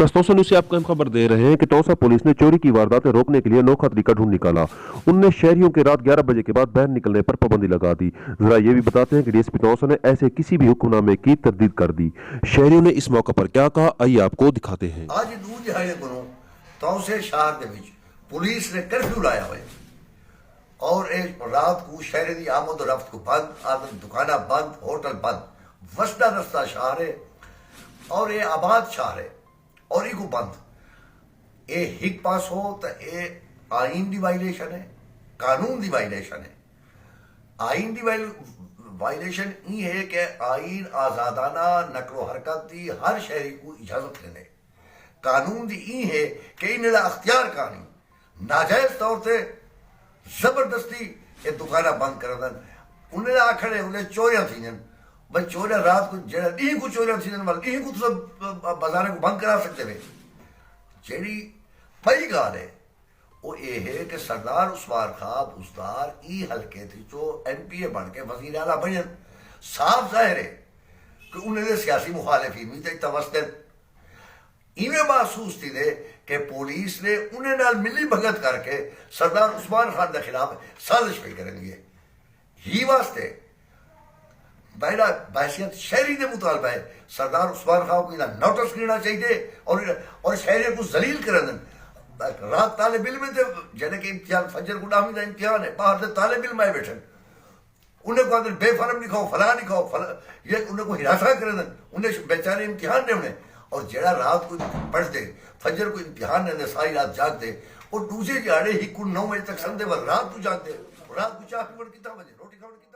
टोसा news से आपको हम खबर दे रहे हैं कि टोसा पुलिस ने चोरी की वारदातें रोकने के लिए अनोखा तरीका ढूंढ निकाला। उनने शहरियों के रात 11 बजे के बाद बाहर निकलने पर पाबंदी लगा दी। जरा ये भी बताते हैं कि डीएसपी टोसा ने ऐसे किसी भी हुक्मनामे की तरदीद कर दी। शहरियों ने इस मौके पर क्या कहा, आइए आपको दिखाते हैं। आज दूर दिहाड़े को टोसे शहर के विच पुलिस ने कर्फ्यू लाया हुआ और एक रात को शहर की आमद रफ्त को बंद, दुकाना बंद, होटल बंद, वसदा रस्ता शहर है और ये आबाद शहर है और ये को बंद ये हिक पास हो तो ये आइन की वायलेशन है, कानून की वायलेशन है। आइन की वायलेशन ये है कि आइन आजादाना नकलो हरकत की हर शहरी को इजाजत देने, कानून की ये है कि इन अख्तियार कहानी नाजायज तौर से जबरदस्ती ये दुकाना बंद कर देन। उन्हें आखिर उन्हें चोरियां थी भाई, चोरियां रात को जरा डी को चोरियां थी वाले को तो बाजार को बंद करा सकते थे। जी पहली गाल है वो ये है कि सरदार उस्मान खां बुजदार ई हल्के थी जो MPA बन के वजीर आला बनन, साफ जाहिर है कि उन्हें सियासी मुखालिफी भी थे तवस्तर इवें महसूस थी दे कि पुलिस ने उन्हें नाल मिली भगत करके सरदार उस्मान खान के खिलाफ साजिश पे करेंगे। ही वास्ते पहला बहसियत शहरी के मुतालबा है सरदार उस्मान खान को नोटिस लेना चाहिए और शहरी को जलील कर रात तालिब इल्म थे जैसे कि इम्तिहान फजर को नामी का इम्तिहान है, बाहर से तालिब इल्म आए बैठे उन्हें को बेफरम नहीं खाओ, फला नहीं खाओ, ये उन्हें को हिरासा कर उन्हें बेचारे इम्तिहान ने उन्हें और जरा रात को पढ़ते फजर को इम्तिहान ने सारी रात जागते और दूसरे दिहाड़े ही को 9 बजे तक संदे रात को जागते, रात को चाह पी कितना बजे रोटी खाने